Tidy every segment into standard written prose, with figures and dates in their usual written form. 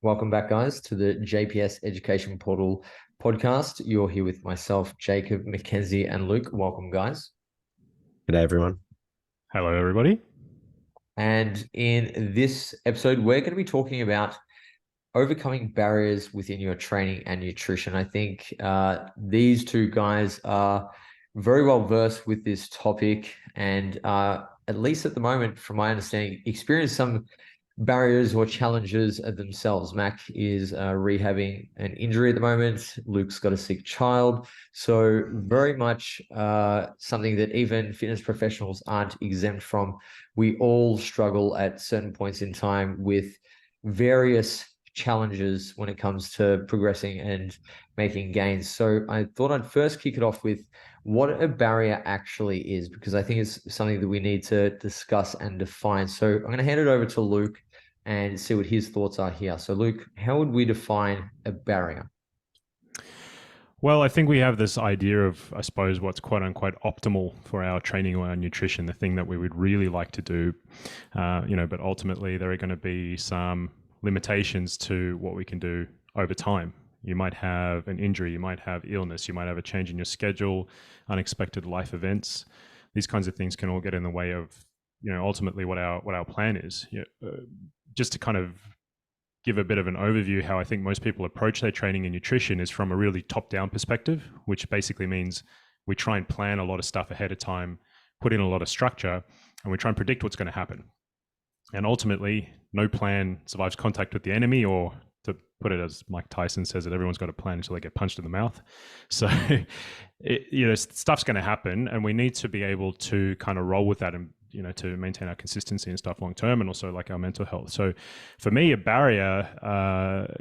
Welcome back, guys, to the JPS Education Portal podcast. You're here with myself, Jacob, Mackenzie, and Luke. Welcome, guys. G'day, everyone. Hello, everybody. And in this episode, we're going to be talking about overcoming barriers within your training and nutrition. I think these two guys are very well versed with this topic and at least at the moment, from my understanding, experience some barriers or challenges themselves. Mac is rehabbing an injury at the moment. Luke's got a sick child. So very much something that even fitness professionals aren't exempt from. We all struggle at certain points in time with various challenges when it comes to progressing and making gains. So I thought I'd first kick it off with what a barrier actually is, because I think it's something that we need to discuss and define. So I'm going to hand it over to Luke and see what his thoughts are here. So Luke, how would we define a barrier? Well, I think we have this idea of, I suppose, what's quote unquote optimal for our training or our nutrition, the thing that we would really like to do, but ultimately there are going to be some limitations to what we can do over time. You might have an injury, you might have illness, you might have a change in your schedule, unexpected life events. These kinds of things can all get in the way of, ultimately what our plan is. Just to kind of give a bit of an overview, how I think most people approach their training and nutrition is from a really top-down perspective, which basically means we try and plan a lot of stuff ahead of time, put in a lot of structure, and we try and predict what's going to happen. And ultimately, no plan survives contact with the enemy, or to put it as Mike Tyson says, that everyone's got a plan until they get punched in the mouth. So, stuff's going to happen, and we need to be able to kind of roll with that and, to maintain our consistency and stuff long term, and also like our mental health. So for me, a barrier,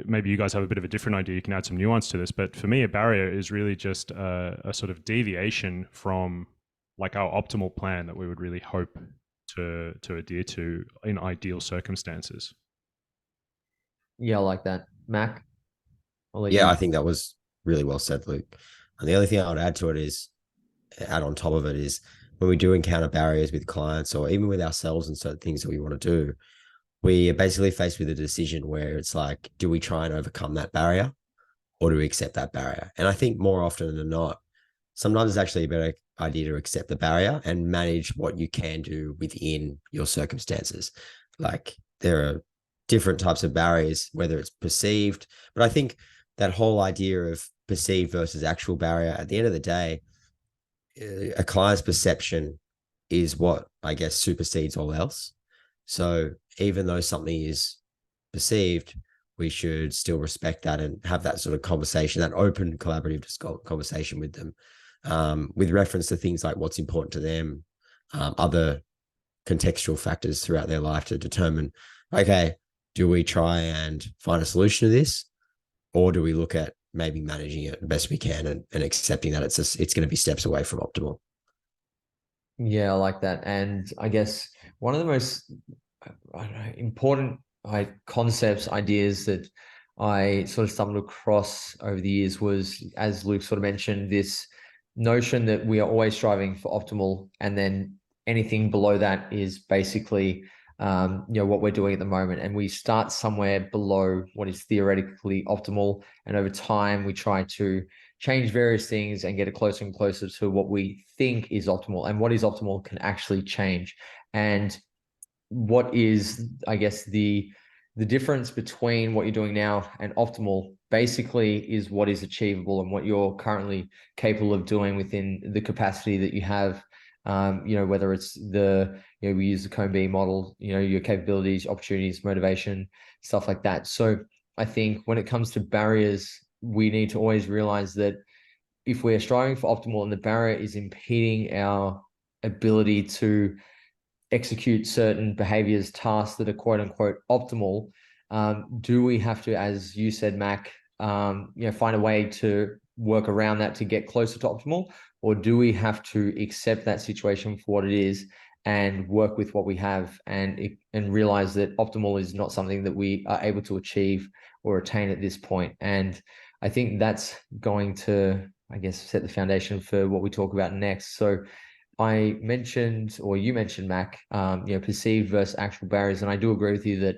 maybe you guys have a bit of a different idea, you can add some nuance to this, but for me, a barrier is really just a sort of deviation from like our optimal plan that we would really hope to adhere to in ideal circumstances. Yeah, I like that. Mac? I think that was really well said, Luke. And the only thing I would add on top of it is, when we do encounter barriers with clients or even with ourselves and certain things that we want to do, we are basically faced with a decision where it's like, do we try and overcome that barrier or do we accept that barrier? And I think more often than not, sometimes it's actually a better idea to accept the barrier and manage what you can do within your circumstances. Like, there are different types of barriers, whether it's perceived, but I think that whole idea of perceived versus actual barrier, at the end of the day, a client's perception is what I guess supersedes all else. So even though something is perceived, we should still respect that and have that sort of conversation, that open collaborative conversation with them, with reference to things like what's important to them, other contextual factors throughout their life to determine, okay, do we try and find a solution to this, or do we look at maybe managing it the best we can and accepting that it's going to be steps away from optimal. Yeah, I like that. And I guess one of the most important concepts, ideas that I sort of stumbled across over the years was, as Luke sort of mentioned, this notion that we are always striving for optimal, and then anything below that is basically what we're doing at the moment, and we start somewhere below what is theoretically optimal, and over time we try to change various things and get it closer and closer to what we think is optimal, and what is optimal can actually change. And what is, I guess, the difference between what you're doing now and optimal basically is what is achievable and what you're currently capable of doing within the capacity that you have. Whether it's we use the Cone B model, your capabilities, opportunities, motivation, stuff like that. So I think when it comes to barriers, we need to always realize that if we're striving for optimal and the barrier is impeding our ability to execute certain behaviors, tasks that are quote unquote optimal, do we have to, as you said, Mac, find a way to work around that to get closer to optimal? Or do we have to accept that situation for what it is and work with what we have and realize that optimal is not something that we are able to achieve or attain at this point? And I think that's going to, I guess, set the foundation for what we talk about next. So I mentioned, or you mentioned, Mac, perceived versus actual barriers. And I do agree with you that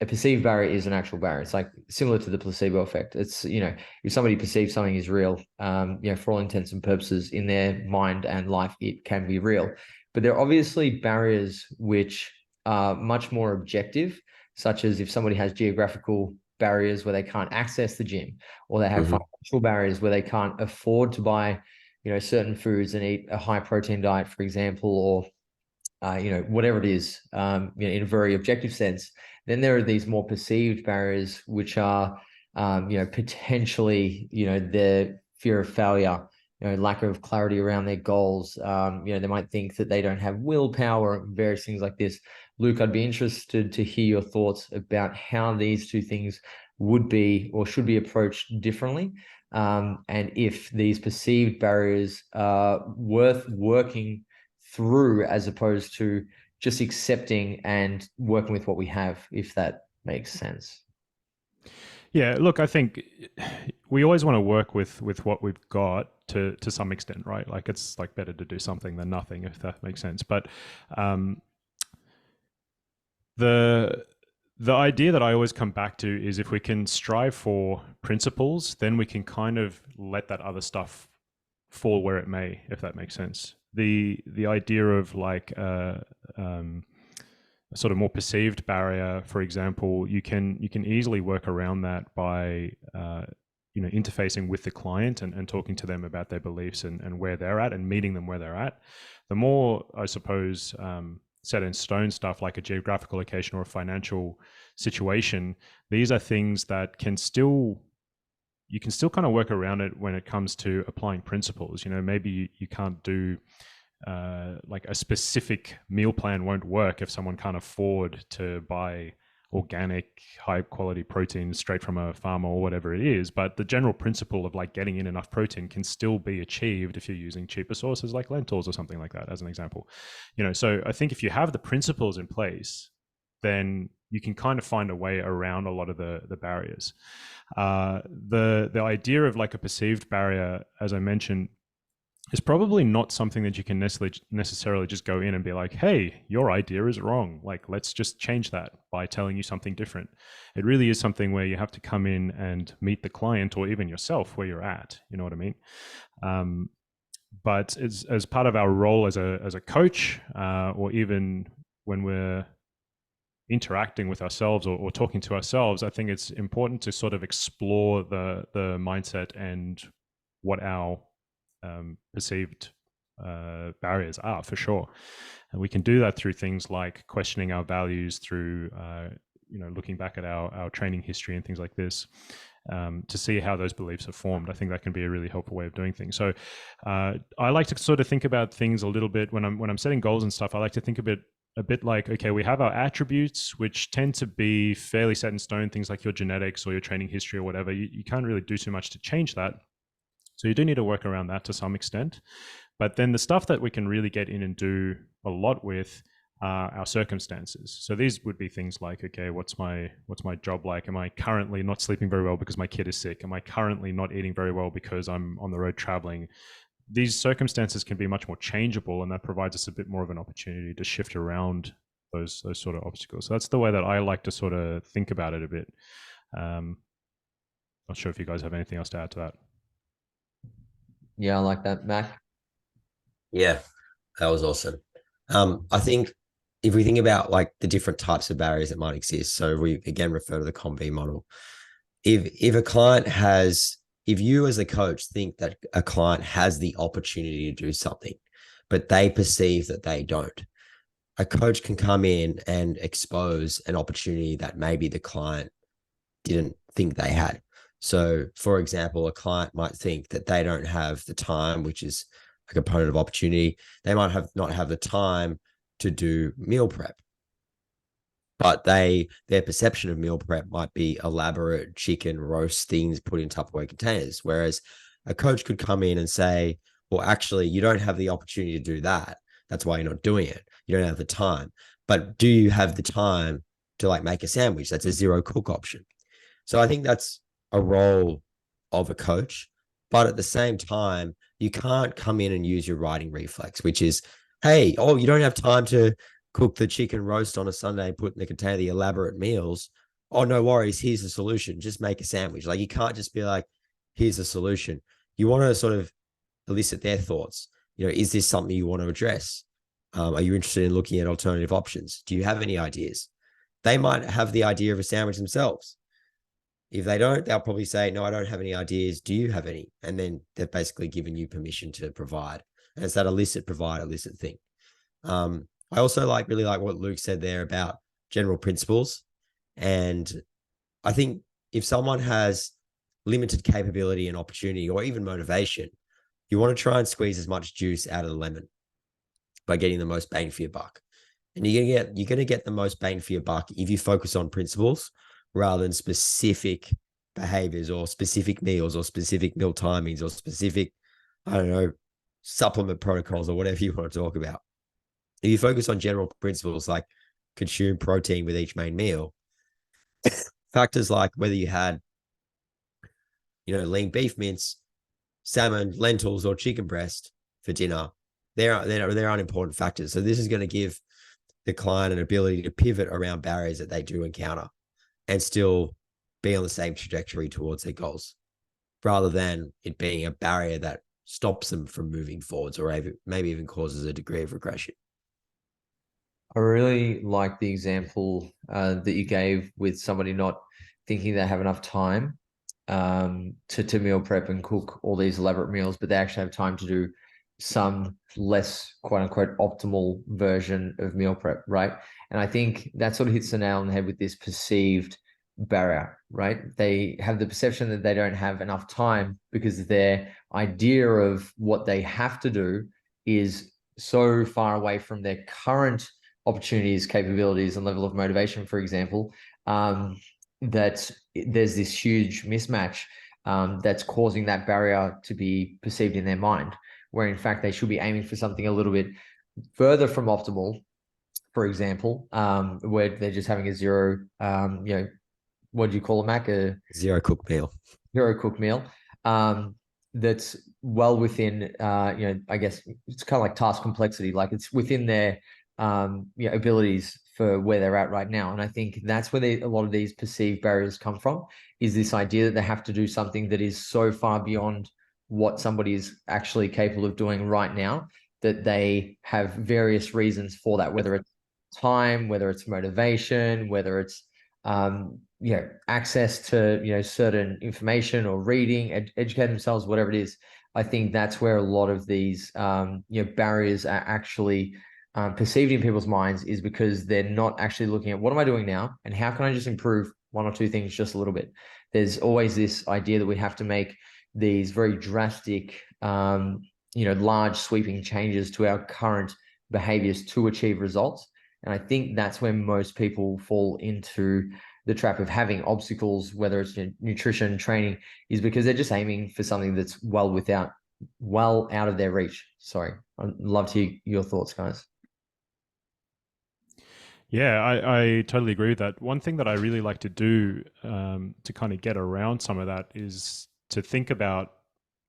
a perceived barrier is an actual barrier. It's like similar to the placebo effect. It's, if somebody perceives something is real, for all intents and purposes in their mind and life, it can be real. But there are obviously barriers which are much more objective, such as if somebody has geographical barriers where they can't access the gym, or they have financial barriers where they can't afford to buy, certain foods and eat a high protein diet, for example, or whatever it is, in a very objective sense. Then there are these more perceived barriers, which are, potentially, their fear of failure, lack of clarity around their goals. They might think that they don't have willpower, various things like this. Luke, I'd be interested to hear your thoughts about how these two things would be or should be approached differently. And if these perceived barriers are worth working through as opposed to just accepting and working with what we have, if that makes sense. Yeah, look, I think we always want to work with what we've got to some extent, right? Like it's like better to do something than nothing, if that makes sense. But the idea that I always come back to is if we can strive for principles, then we can kind of let that other stuff fall where it may, if that makes sense. The idea of like a sort of more perceived barrier, for example, you can easily work around that by interfacing with the client and talking to them about their beliefs and where they're at and meeting them where they're at. The more, I suppose, set in stone stuff like a geographical location or a financial situation, these are things that you can still kind of work around it when it comes to applying principles. Maybe you can't do like a specific meal plan won't work if someone can't afford to buy organic, high quality protein straight from a farmer or whatever it is. But the general principle of like getting in enough protein can still be achieved if you're using cheaper sources like lentils or something like that, as an example. So I think if you have the principles in place, then you can kind of find a way around a lot of the barriers. The idea of like a perceived barrier, as I mentioned, is probably not something that you can necessarily just go in and be like, hey, your idea is wrong. Like, let's just change that by telling you something different. It really is something where you have to come in and meet the client or even yourself where you're at. You know what I mean? But as part of our role as a coach, or even when we're interacting with ourselves or talking to ourselves, I think it's important to sort of explore the mindset and what our perceived barriers are, for sure. And we can do that through things like questioning our values, through looking back at our training history and things like this, to see how those beliefs are formed. I think that can be a really helpful way of doing things. So I like to sort of think about things a little bit when I'm setting goals and stuff. I like to think a bit like, okay, we have our attributes, which tend to be fairly set in stone, things like your genetics or your training history or whatever. You can't really do too much to change that. So you do need to work around that to some extent. But then the stuff that we can really get in and do a lot with are our circumstances. So these would be things like, okay, what's my job like? Am I currently not sleeping very well because my kid is sick? Am I currently not eating very well because I'm on the road traveling? These circumstances can be much more changeable, and that provides us a bit more of an opportunity to shift around those sort of obstacles. So that's the way that I like to sort of think about it a bit. Not sure if you guys have anything else to add to that. Yeah, I like that, Mac. Yeah, that was awesome. I think if we think about like the different types of barriers that might exist, so we again refer to the COM-B model. If a client has, if you as a coach think that a client has the opportunity to do something, but they perceive that they don't, a coach can come in and expose an opportunity that maybe the client didn't think they had. So, for example, a client might think that they don't have the time, which is a component of opportunity. They might not have the time to do meal prep, but their perception of meal prep might be elaborate chicken roast things put in Tupperware containers. Whereas a coach could come in and say, well, actually, you don't have the opportunity to do that. That's why you're not doing it. You don't have the time. But do you have the time to like make a sandwich? That's a zero cook option. So I think that's a role of a coach. But at the same time, you can't come in and use your writing reflex, which is, hey, you don't have time to cook the chicken roast on a Sunday and put in the container the elaborate meals. oh, no worries, here's the solution, just make a sandwich. Like, you can't just be like, here's the solution. You want to sort of elicit their thoughts. Is this something you want to address? Are you interested in looking at alternative options? Do you have any ideas? They might have the idea of a sandwich themselves. If they don't, they'll probably say, no, I don't have any ideas. Do you have any? And then they've basically given you permission to provide. And it's that illicit provide, illicit thing. I also really like what Luke said there about general principles. And I think if someone has limited capability and opportunity, or even motivation, you want to try and squeeze as much juice out of the lemon by getting the most bang for your buck. And you're going to get the most bang for your buck if you focus on principles rather than specific behaviors or specific meals or specific meal timings or specific, I don't know, supplement protocols or whatever you want to talk about. If you focus on general principles like consume protein with each main meal, factors like whether you had, lean beef mince, salmon, lentils, or chicken breast for dinner, they're unimportant factors. So this is going to give the client an ability to pivot around barriers that they do encounter and still be on the same trajectory towards their goals, rather than it being a barrier that stops them from moving forwards or maybe even causes a degree of regression. I really like the example that you gave with somebody not thinking they have enough time to meal prep and cook all these elaborate meals, but they actually have time to do some less quote unquote optimal version of meal prep, right? And I think that sort of hits the nail on the head with this perceived barrier, right? They have the perception that they don't have enough time because their idea of what they have to do is so far away from their current opportunities, capabilities, and level of motivation, for example, that there's this huge mismatch that's causing that barrier to be perceived in their mind, where in fact they should be aiming for something a little bit further from optimal, for example, where they're just having a zero, what do you call it, Mac? A zero cook meal. Zero cook meal. That's well within, I guess it's kind of like task complexity, like it's within their abilities for where they're at right now. And I think that's where a lot of these perceived barriers come from, is this idea that they have to do something that is so far beyond what somebody is actually capable of doing right now, that they have various reasons for that, whether it's time, whether it's motivation, whether it's access to certain information or reading, educate themselves, whatever it is. I think that's where a lot of these barriers are actually perceived in people's minds, is because they're not actually looking at what am I doing now and how can I just improve one or two things just a little bit. There's always this idea that we have to make these very drastic, large sweeping changes to our current behaviors to achieve results. And I think that's when most people fall into the trap of having obstacles, whether it's nutrition, training, is because they're just aiming for something that's well out of their reach. Sorry. I'd love to hear your thoughts, guys. Yeah, I totally agree with that. One thing that I really like to do to kind of get around some of that is to think about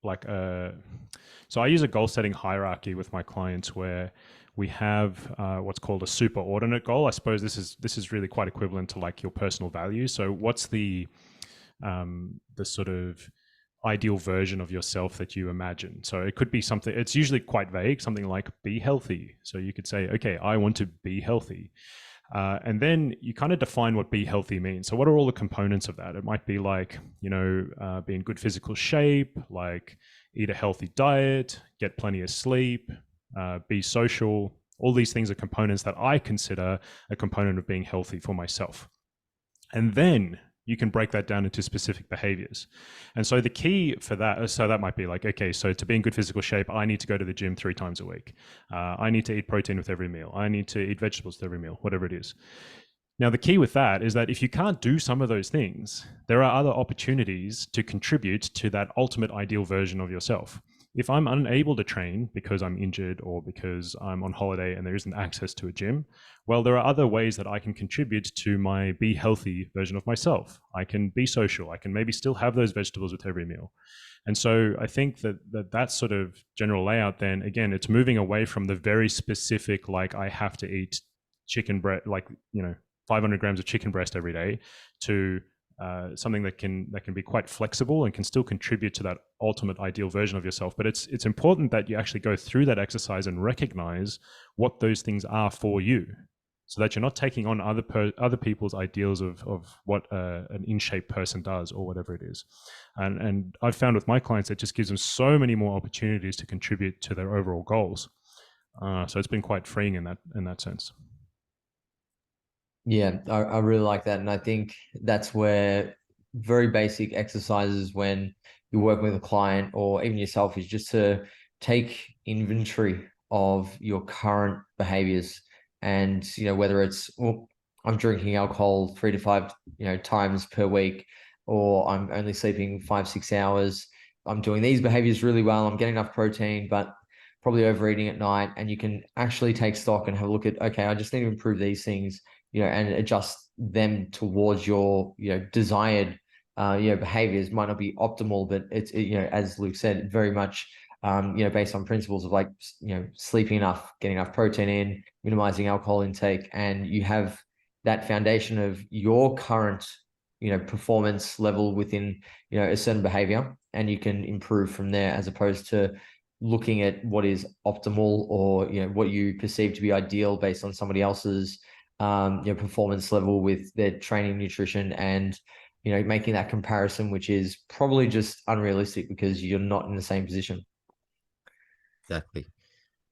so I use a goal setting hierarchy with my clients where we have what's called a superordinate goal. I suppose this is really quite equivalent to like your personal values. So what's the sort of ideal version of yourself that you imagine? So it could be something, it's usually quite vague, something like be healthy. So you could say, okay, I want to be healthy. And then you kind of define what be healthy means. So what are all the components of that? It might be like, be in good physical shape, like eat a healthy diet, get plenty of sleep, be social. All these things are components that I consider a component of being healthy for myself. And then you can break that down into specific behaviors. And so the key for that, so that might be like, okay, so to be in good physical shape, I need to go to the gym 3 times a week. I need to eat protein with every meal. I need to eat vegetables with every meal, whatever it is. Now, the key with that is that if you can't do some of those things, there are other opportunities to contribute to that ultimate ideal version of yourself. If I'm unable to train because I'm injured or because I'm on holiday and there isn't access to a gym, well, there are other ways that I can contribute to my be healthy version of myself. I can be social. I can maybe still have those vegetables with every meal. And so I think that sort of general layout, then again, it's moving away from the very specific, like I have to eat chicken breast, like, 500 grams of chicken breast every day to something that can be quite flexible and can still contribute to that ultimate ideal version of yourself. But it's important that you actually go through that exercise and recognize what those things are for you, so that you're not taking on other people's ideals of what an in-shape person does or whatever it is. And I've found with my clients, it just gives them so many more opportunities to contribute to their overall goals. So it's been quite freeing in that sense. Yeah, I really like that. And I think that's where very basic exercises when you're working with a client or even yourself is just to take inventory of your current behaviors. And, whether it's, well, I'm drinking alcohol 3 to 5, times per week, or I'm only sleeping 5-6 hours. I'm doing these behaviors really well. I'm getting enough protein, but probably overeating at night. And you can actually take stock and have a look at, okay, I just need to improve these things, and adjust them towards your, desired, behaviors. Might not be optimal, but it's, as Luke said, very much, based on principles of like, sleeping enough, getting enough protein in, minimizing alcohol intake, and you have that foundation of your current, performance level within, a certain behavior, and you can improve from there, as opposed to looking at what is optimal or, what you perceive to be ideal based on somebody else's performance level with their training, nutrition, and making that comparison, which is probably just unrealistic because you're not in the same position. Exactly.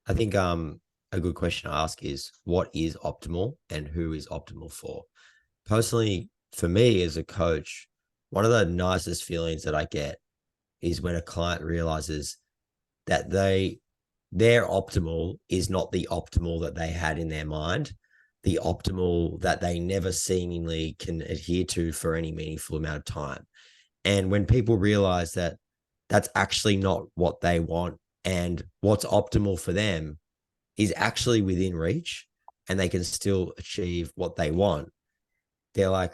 I think a good question to ask is, what is optimal and who is optimal for? Personally, for me as a coach, one of the nicest feelings that I get is when a client realizes that their optimal is not the optimal that they had in their mind, the optimal that they never seemingly can adhere to for any meaningful amount of time. And when people realize that that's actually not what they want, and what's optimal for them is actually within reach, and they can still achieve what they want, they're like,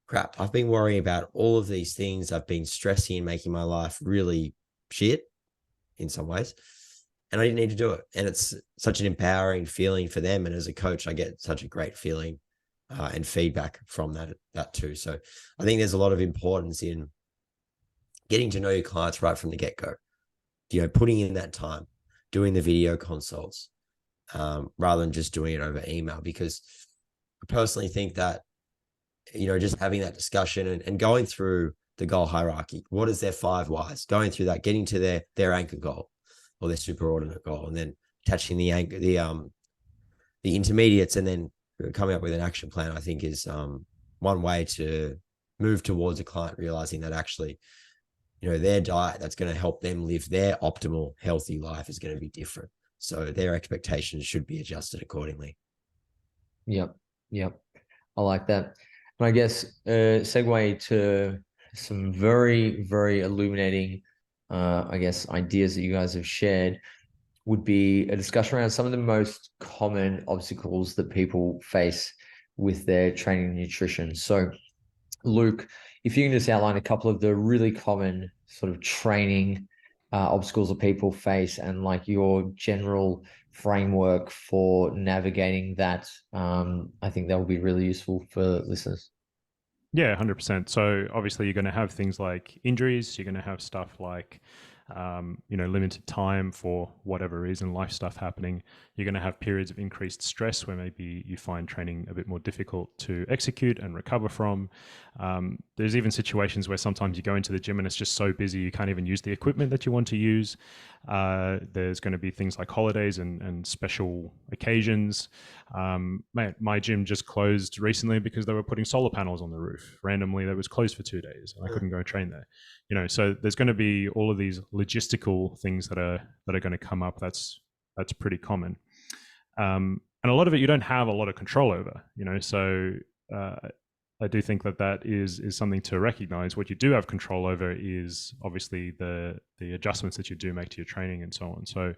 crap, I've been worrying about all of these things. I've been stressing and making my life really shit in some ways, and I didn't need to do it. And it's such an empowering feeling for them. And as a coach, I get such a great feeling and feedback from that too. So I think there's a lot of importance in getting to know your clients right from the get-go, putting in that time, doing the video consults, rather than just doing it over email. Because I personally think that, just having that discussion and going through the goal hierarchy, what is their 5 whys, going through that, getting to their anchor goal or their superordinate goal, and then attaching the intermediates, and then coming up with an action plan, I think is one way to move towards a client realizing that actually, their diet that's going to help them live their optimal healthy life is going to be different. So their expectations should be adjusted accordingly. Yep. I like that. And I guess segue to some very, very illuminating, ideas that you guys have shared would be a discussion around some of the most common obstacles that people face with their training and nutrition. So, Luke, if you can just outline a couple of the really common sort of training obstacles that people face, and like your general framework for navigating that, I think that will be really useful for listeners. Yeah, 100%. So obviously you're going to have things like injuries. You're going to have stuff like, limited time for whatever reason, life stuff happening. You're going to have periods of increased stress where maybe you find training a bit more difficult to execute and recover from. There's even situations where sometimes you go into the gym and it's just so busy you can't even use the equipment that you want to use. There's going to be things like holidays and special occasions. My gym just closed recently because they were putting solar panels on the roof. Randomly, that was closed for 2 days and I couldn't go train there. So there's going to be all of these logistical things that are going to come up. That's pretty common. And a lot of it you don't have a lot of control over, so I do think that is something to recognize. What you do have control over is obviously the adjustments that you do make to your training and so on. So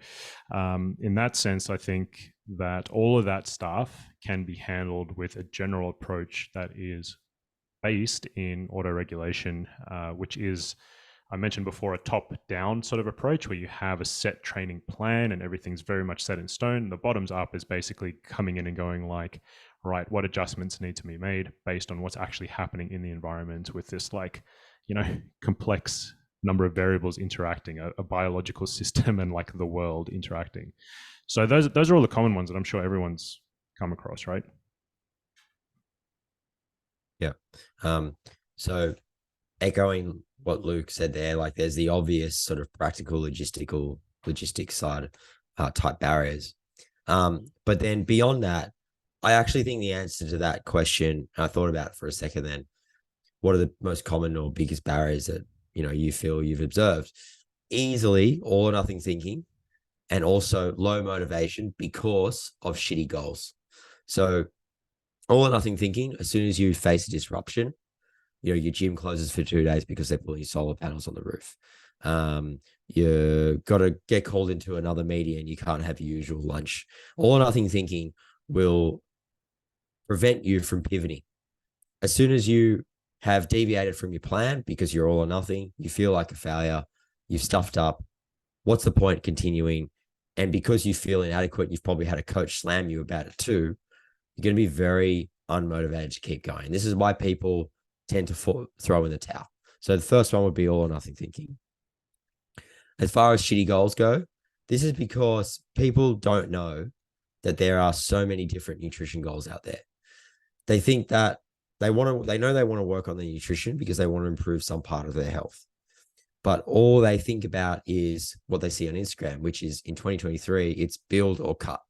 in that sense, I think that all of that stuff can be handled with a general approach that is based in auto-regulation, which is I mentioned before, a top-down sort of approach where you have a set training plan and everything's very much set in stone. The bottoms up is basically coming in and going like, right, what adjustments need to be made based on what's actually happening in the environment with this like, complex number of variables interacting, a biological system and like the world interacting. So those are all the common ones that I'm sure everyone's come across, right? Yeah. So echoing what Luke said there, like there's the obvious sort of practical logistics side type barriers. But then beyond that, I actually think the answer to that question, I thought about it for a second then, what are the most common or biggest barriers that, you feel you've observed? Easily all or nothing thinking, and also low motivation because of shitty goals. So all or nothing thinking, as soon as you face a disruption, your gym closes for 2 days because they're putting solar panels on the roof. You got to get called into another meeting and you can't have your usual lunch. All or nothing thinking will prevent you from pivoting. As soon as you have deviated from your plan because you're all or nothing, you feel like a failure, you've stuffed up. What's the point continuing? And because you feel inadequate, you've probably had a coach slam you about it too. You're going to be very unmotivated to keep going. This is why people tend to throw in the towel. So the first one would be all or nothing thinking. As far as shitty goals go, this is because people don't know that there are so many different nutrition goals out there. They think that they know they want to work on their nutrition because they want to improve some part of their health. But all they think about is what they see on Instagram, which is in 2023, it's build or cut.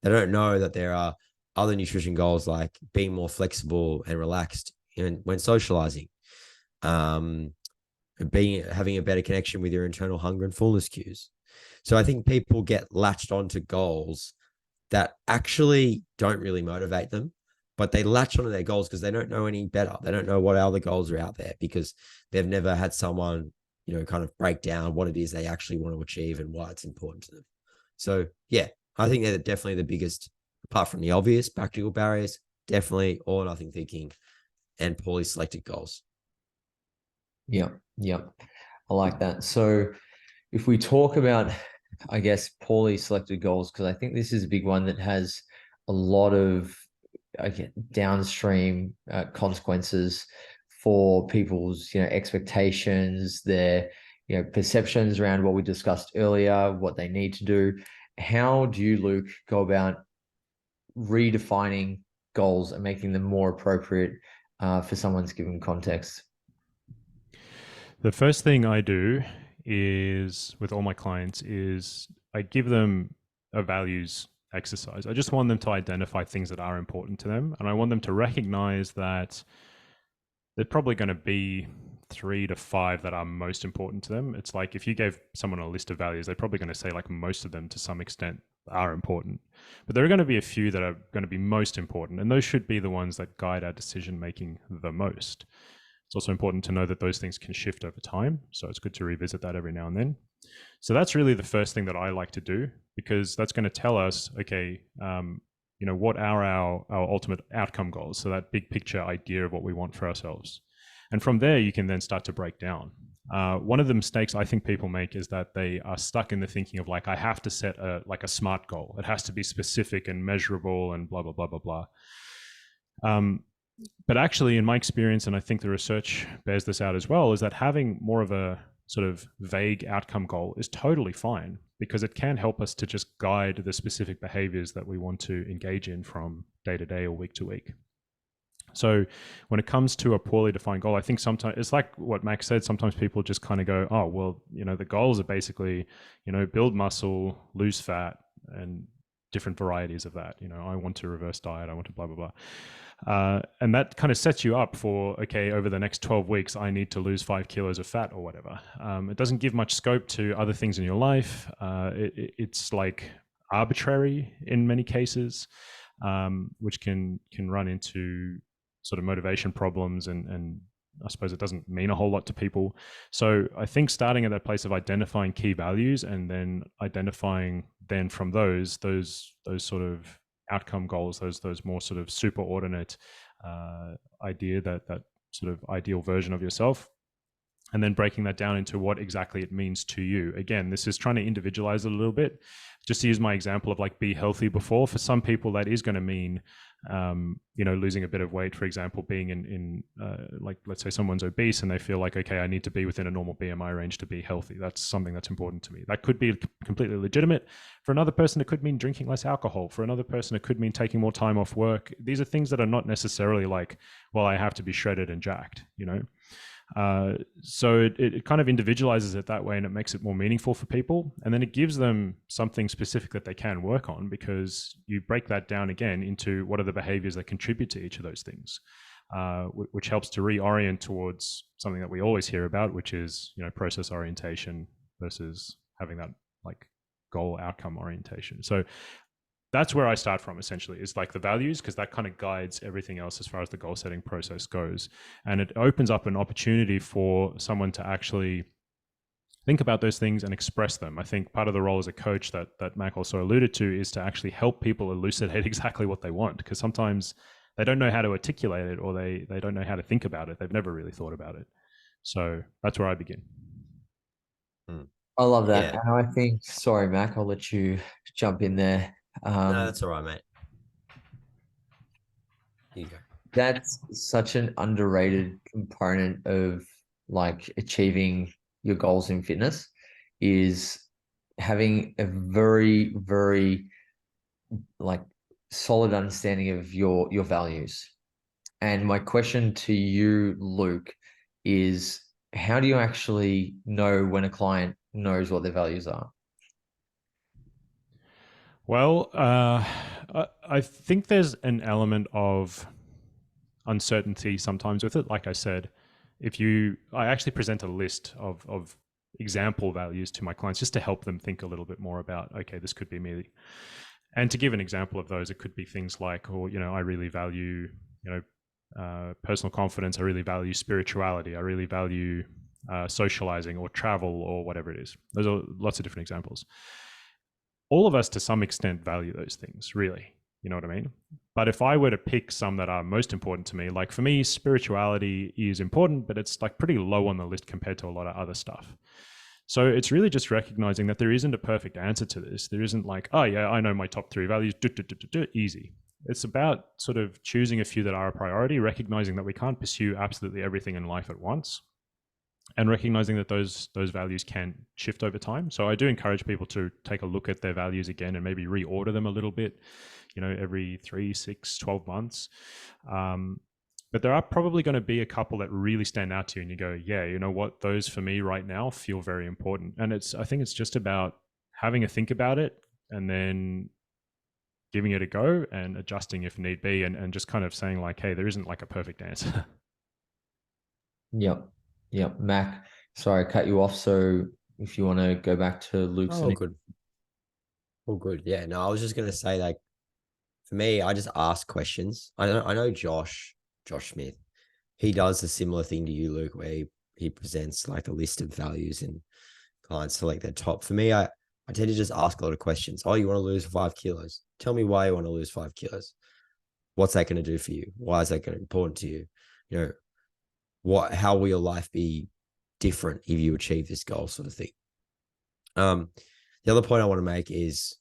They don't know that there are other nutrition goals like being more flexible and relaxed when socializing, having a better connection with your internal hunger and fullness cues. So I think people get latched onto goals that actually don't really motivate them, but they latch onto their goals because they don't know any better. They don't know what other goals are out there because they've never had someone, kind of break down what it is they actually want to achieve and why it's important to them. So yeah, I think they're definitely the biggest, apart from the obvious practical barriers, definitely all or nothing thinking and poorly selected goals. Yeah. I like that. So if we talk about, I guess, poorly selected goals, because I think this is a big one that has a lot of downstream consequences for people's, expectations, their, perceptions around what we discussed earlier, what they need to do. How do you, Luke, go about redefining goals and making them more appropriate for someone's given context? The first thing I do is with all my clients is I give them a values exercise. I just want them to identify things that are important to them. And I want them to recognize that they're probably going to be 3 to 5 that are most important to them. It's like if you gave someone a list of values, they're probably going to say like most of them to some extent are important. But there are going to be a few that are going to be most important. And those should be the ones that guide our decision making the most. It's also important to know that those things can shift over time. So it's good to revisit that every now and then. So that's really the first thing that I like to do, because that's going to tell us, okay, what are our ultimate outcome goals? So that big picture idea of what we want for ourselves. And from there, you can then start to break down. One of the mistakes I think people make is that they are stuck in the thinking of like, I have to set a SMART goal. It has to be specific and measurable and blah, blah, blah, blah, blah. But actually, in my experience, and I think the research bears this out as well, is that having more of a sort of vague outcome goal is totally fine, because it can help us to just guide the specific behaviors that we want to engage in from day to day or week to week. So when it comes to a poorly defined goal, I think sometimes it's like what Max said, sometimes people just kind of go, oh, well, the goals are basically, build muscle, lose fat, and different varieties of that. I want to reverse diet, I want to blah, blah, blah. And that kind of sets you up for, okay, over the next 12 weeks, I need to lose 5 kilos of fat or whatever. It doesn't give much scope to other things in your life. It's like arbitrary in many cases, which can run into sort of motivation problems, and I suppose it doesn't mean a whole lot to people. So I think starting at that place of identifying key values and then identifying then from those sort of outcome goals, those more sort of superordinate idea, that sort of ideal version of yourself, and then breaking that down into what exactly it means to you. Again, this is trying to individualize it a little bit. Just to use my example of like be healthy before, for some people that is going to mean, losing a bit of weight, for example, being in like, let's say someone's obese and they feel like, okay, I need to be within a normal BMI range to be healthy. That's something that's important to me. That could be completely legitimate. For another person, it could mean drinking less alcohol. For another person, it could mean taking more time off work. These are things that are not necessarily like, well, I have to be shredded and jacked, So it kind of individualizes it that way, and it makes it more meaningful for people. And then it gives them something specific that they can work on, because you break that down again into what are the behaviors that contribute to each of those things, which helps to reorient towards something that we always hear about, which is, process orientation versus having that like goal outcome orientation. So that's where I start from, essentially, is like the values, because that kind of guides everything else as far as the goal setting process goes. And it opens up an opportunity for someone to actually think about those things and express them. I think part of the role as a coach that Mac also alluded to is to actually help people elucidate exactly what they want, because sometimes they don't know how to articulate it, or they don't know how to think about it. They've never really thought about it. So that's where I begin. I love that. Yeah. And I think, sorry, Mac, I'll let you jump in there. No, that's all right, mate. Here you go. That's such an underrated component of like achieving your goals in fitness, is having a very, very like solid understanding of your values. And my question to you, Luke, is how do you actually know when a client knows what their values are? Well, I think there's an element of uncertainty sometimes with it. Like I said, I actually present a list of example values to my clients just to help them think a little bit more about, okay, this could be me. And to give an example of those, it could be things like, I really value, personal confidence. I really value spirituality. I really value socializing or travel or whatever it is. Those are lots of different examples. All of us to some extent value those things, really. You know what I mean? But if I were to pick some that are most important to me, like for me, spirituality is important, but it's like pretty low on the list compared to a lot of other stuff. So it's really just recognizing that there isn't a perfect answer to this. There isn't like, oh yeah, I know my top 3 values, easy. It's about sort of choosing a few that are a priority, recognizing that we can't pursue absolutely everything in life at once, and recognizing that those values can shift over time. So I do encourage people to take a look at their values again and maybe reorder them a little bit, every 3, 6, 12 months. But there are probably going to be a couple that really stand out to you and you go, yeah, you know what, those for me right now feel very important. And I think it's just about having a think about it and then giving it a go and adjusting if need be, and just kind of saying like, hey, there isn't like a perfect answer. Yep. Mac, sorry, I cut you off. So if you want to go back to Luke's. Oh, good. All good. Yeah. No, I was just going to say, like, for me, I just ask questions. I know Josh Smith, he does a similar thing to you, Luke, where he presents like a list of values and clients select their top. For me, I tend to just ask a lot of questions. Oh, you want to lose 5 kilos? Tell me why you want to lose 5 kilos. What's that going to do for you? Why is that going to be important to you? How will your life be different if you achieve this goal, sort of thing. The other point I want to make is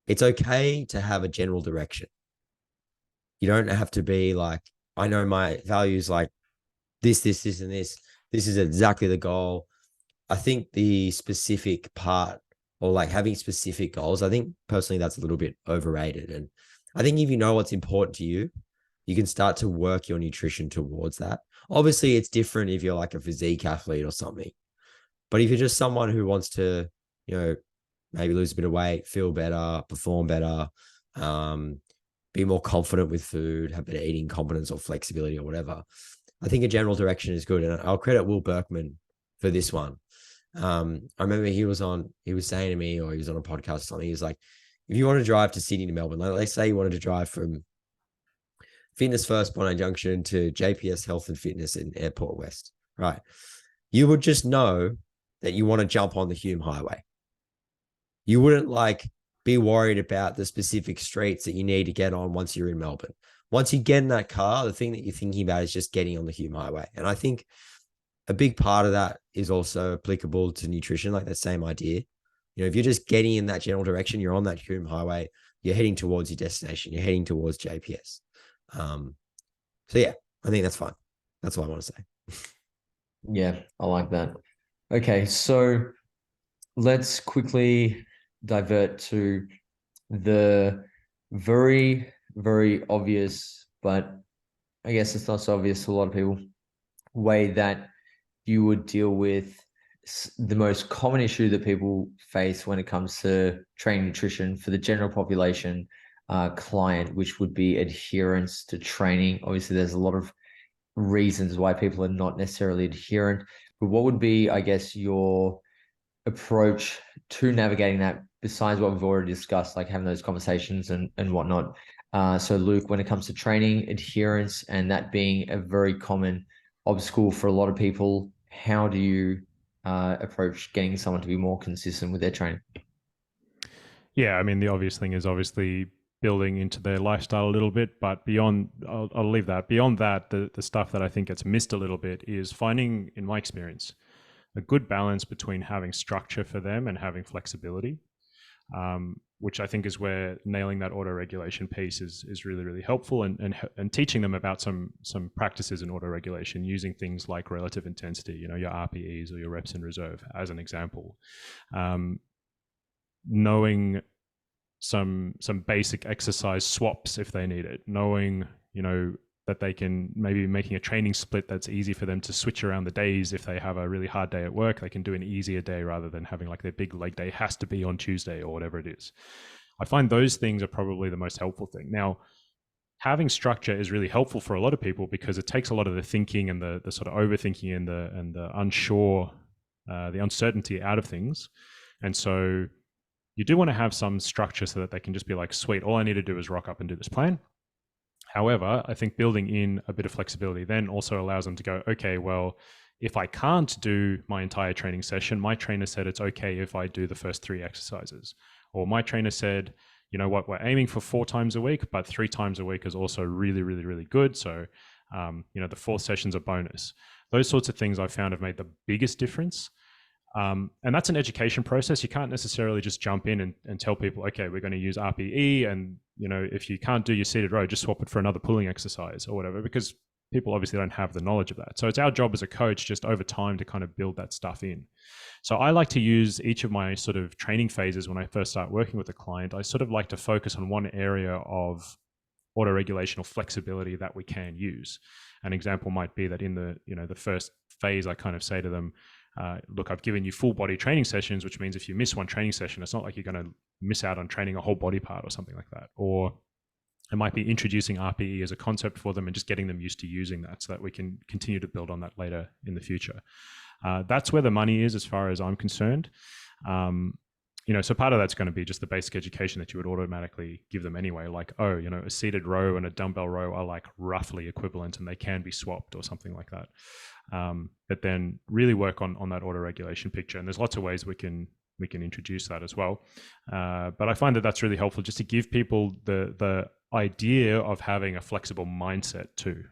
it's okay to have a general direction. You don't have to be like, I know my values like this, and this. This is exactly the goal. I think the specific part, or like having specific goals, I think personally that's a little bit overrated. And I think if you know what's important to you, you can start to work your nutrition towards that. Obviously, it's different if you're like a physique athlete or something. But if you're just someone who wants to, maybe lose a bit of weight, feel better, perform better, be more confident with food, have better eating competence or flexibility or whatever, I think a general direction is good. And I'll credit Will Berkman for this one. I remember he was saying to me, or he was on a podcast or something, he was like, if you want to drive to Sydney to Melbourne, like, let's say you wanted to drive from Fitness First Bondi Junction to JPS Health and Fitness in Airport West, right? You would just know that you want to jump on the Hume Highway. You wouldn't like be worried about the specific streets that you need to get on once you're in Melbourne. Once you get in that car, the thing that you're thinking about is just getting on the Hume Highway. And I think a big part of that is also applicable to nutrition, like that same idea. If you're just getting in that general direction, you're on that Hume highway, you're heading towards your destination, you're heading towards JPS. So yeah, I think that's fine. That's all I want to say. Yeah, I like that. Okay, so let's quickly divert to the very, very obvious, but I guess it's not so obvious to a lot of people, way that you would deal with the most common issue that people face when it comes to training nutrition for the general population client, which would be adherence to training. Obviously, there's a lot of reasons why people are not necessarily adherent, but what would be, I guess, your approach to navigating that besides what we've already discussed, like having those conversations and whatnot? So Luke, when it comes to training, adherence, and that being a very common obstacle for a lot of people, how do you approach getting someone to be more consistent with their training? Yeah, I mean, the obvious thing is obviously building into their lifestyle a little bit, but beyond, I'll leave that. Beyond that, the stuff that I think gets missed a little bit is finding, in my experience, a good balance between having structure for them and having flexibility, which I think is where nailing that auto-regulation piece is really, really helpful, and teaching them about some practices in auto-regulation using things like relative intensity, your RPEs or your reps in reserve as an example. Knowing some basic exercise swaps if they need it, knowing that they can maybe making a training split that's easy for them to switch around the days. If they have a really hard day at work, they can do an easier day rather than having like their big leg day has to be on Tuesday or whatever it is. I find those things are probably the most helpful thing. Now, having structure is really helpful for a lot of people because it takes a lot of the thinking and the sort of overthinking and the unsure, the uncertainty out of things. And so you do want to have some structure so that they can just be like, sweet, all I need to do is rock up and do this plan. However, I think building in a bit of flexibility then also allows them to go, okay, well, if I can't do my entire training session, my trainer said it's okay if I do the first 3 exercises. Or my trainer said, you know what, we're aiming for 4 times a week, but 3 times a week is also really, really, really good. So, the 4th session's a bonus. Those sorts of things I found have made the biggest difference. And that's an education process. You can't necessarily just jump in and tell people, okay, we're going to use RPE, and if you can't do your seated row, just swap it for another pulling exercise or whatever, because people obviously don't have the knowledge of that. So it's our job as a coach just over time to kind of build that stuff in. So I like to use each of my sort of training phases when I first start working with a client. I sort of like to focus on one area of auto-regulation or flexibility that we can use. An example might be that in the first phase, I kind of say to them, look, I've given you full body training sessions, which means if you miss one training session, it's not like you're going to miss out on training a whole body part or something like that. Or it might be introducing RPE as a concept for them and just getting them used to using that so that we can continue to build on that later in the future. That's where the money is as far as I'm concerned. So part of that's going to be just the basic education that you would automatically give them anyway. Like, a seated row and a dumbbell row are like roughly equivalent and they can be swapped or something like that. But then really work on that auto-regulation picture. And there's lots of ways we can introduce that as well. But I find that that's really helpful just to give people the idea of having a flexible mindset too.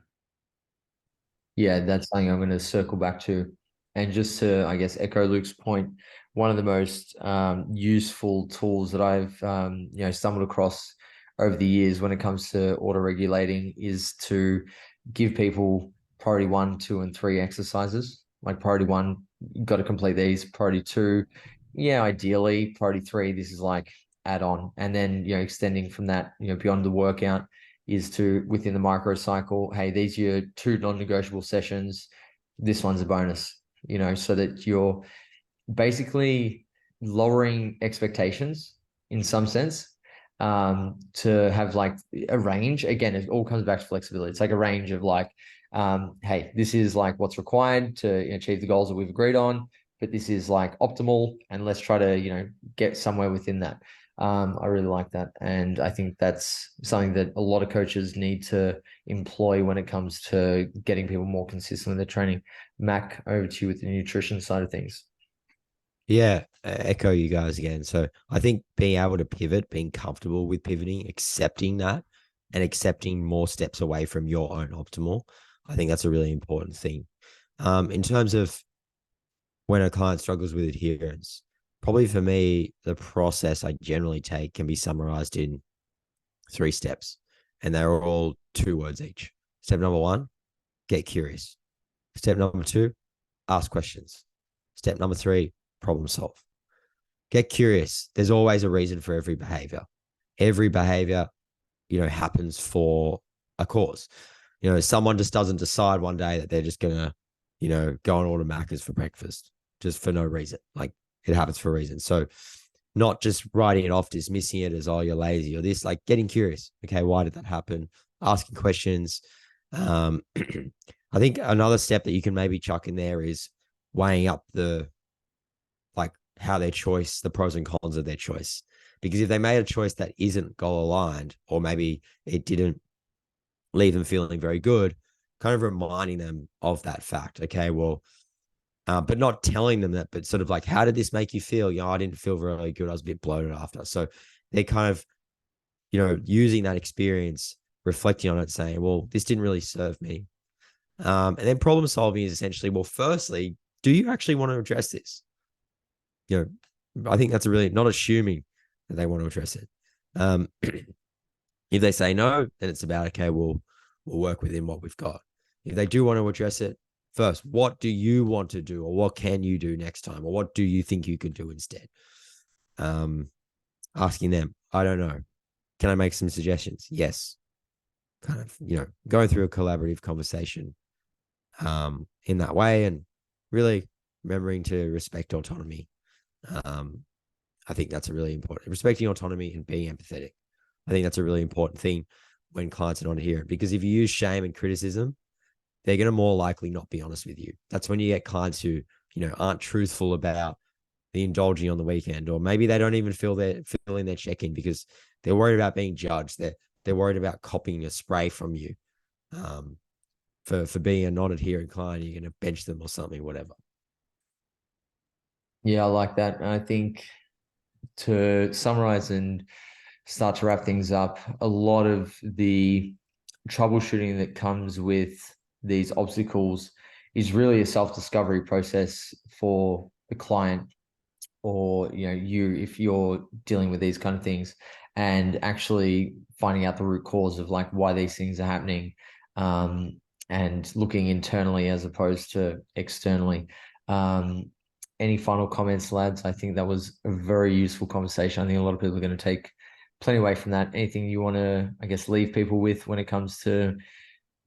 Yeah, that's something I'm going to circle back to. And just to, I guess, echo Luke's point, one of the most useful tools that I've, stumbled across over the years when it comes to auto-regulating is to give people priority 1, 2, and 3 exercises. Like priority 1, you've got to complete these. Priority 2, yeah, ideally. Priority 3, this is like add-on. And then, extending from that, beyond the workout is to, within the microcycle, hey, these are your 2 non-negotiable sessions. This one's a bonus, so that you're basically lowering expectations in some sense, to have like a range. Again, it all comes back to flexibility. It's like a range of like, hey, this is like what's required to achieve the goals that we've agreed on, but this is like optimal, and let's try to, get somewhere within that. I really like that. And I think that's something that a lot of coaches need to employ when it comes to getting people more consistent with their training. Mac, over to you with the nutrition side of things. Yeah, echo you guys again. So I think being able to pivot, being comfortable with pivoting, accepting that, and accepting more steps away from your own optimal, I think that's a really important thing. In terms of when a client struggles with adherence, probably for me, the process I generally take can be summarized in 3 steps, and they're all 2 words each. Step number 1, get curious. Step number 2, ask questions. Step number 3, problem solve. Get curious. There's always a reason for every behavior. Every behavior, happens for a cause. Someone just doesn't decide one day that they're just going to, go and order Macca's for breakfast just for no reason. Like, it happens for a reason. So not just writing it off, dismissing it as, oh, you're lazy or this, like getting curious. Okay, why did that happen? Asking questions. I think another step that you can maybe chuck in there is weighing up how their choice, the pros and cons of their choice. Because if they made a choice that isn't goal aligned, or maybe it didn't leave them feeling very good, kind of reminding them of that fact. Okay, well, but not telling them that, but sort of like, how did this make you feel? I didn't feel really good. I was a bit bloated after. So they're kind of, using that experience, reflecting on it, saying, well, this didn't really serve me. And then problem solving is essentially, well, firstly, do you actually want to address this? I think that's not assuming that they want to address it. If they say no, then it's about, okay, we'll work within what we've got. If they do want to address it, first, what do you want to do, or what can you do next time, or what do you think you could do instead? Asking them, I don't know. Can I make some suggestions? Yes. Kind of, going through a collaborative conversation in that way, and really remembering to respect autonomy. I think that's a really important, respecting autonomy and being empathetic. I think that's a really important thing when clients are not adherent, because if you use shame and criticism, they're going to more likely not be honest with you. That's when you get clients who, aren't truthful about the indulging on the weekend, or maybe they don't even fill in their check-in because they're worried about being judged. They're worried about copying a spray from you. For being a non-adherent client, you're going to bench them or something, whatever. Yeah, I like that. And I think, to summarize and start to wrap things up, a lot of the troubleshooting that comes with these obstacles is really a self-discovery process for the client, or you, if you're dealing with these kind of things, and actually finding out the root cause of like why these things are happening, and looking internally as opposed to externally. Any final comments, lads? I think that was a very useful conversation. I think a lot of people are going to take plenty away from that. Anything you want to, I guess, leave people with when it comes to,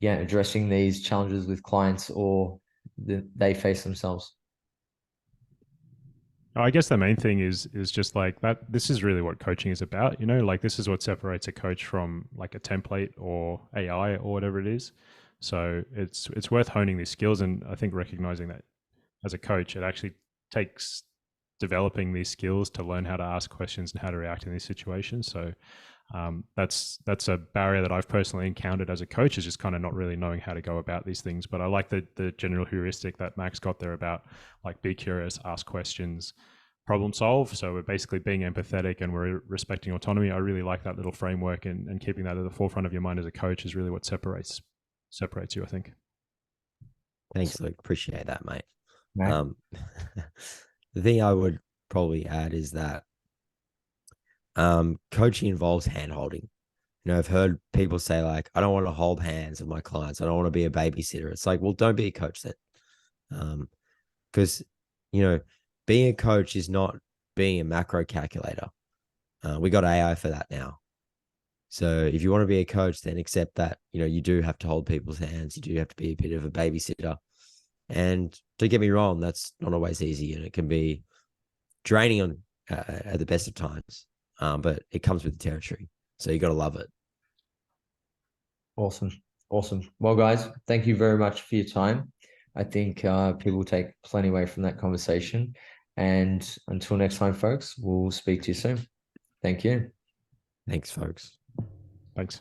addressing these challenges with clients or they face themselves? I guess the main thing is just like that. This is really what coaching is about, like this is what separates a coach from like a template or AI or whatever it is. So it's worth honing these skills, and I think recognizing that as a coach, it actually takes developing these skills to learn how to ask questions and how to react in these situations. So that's a barrier that I've personally encountered as a coach, is just kind of not really knowing how to go about these things. But I like the general heuristic that Max got there about like be curious, ask questions, problem solve. So we're basically being empathetic and we're respecting autonomy. I really like that little framework, and keeping that at the forefront of your mind as a coach is really what separates you, I think. Thanks, Luke. Appreciate that, mate. Right. The thing I would probably add is that coaching involves hand holding. I've heard people say like, I don't want to hold hands with my clients. I don't want to be a babysitter. It's like, well, don't be a coach then. Because, being a coach is not being a macro calculator. We got AI for that now. So if you want to be a coach, then accept that, you do have to hold people's hands. You do have to be a bit of a babysitter. And don't get me wrong, that's not always easy, and it can be draining at the best of times. But it comes with the territory. So you got to love it. Awesome. Well, guys, thank you very much for your time. I think people will take plenty away from that conversation. And until next time, folks, we'll speak to you soon. Thank you. Thanks, folks. Thanks.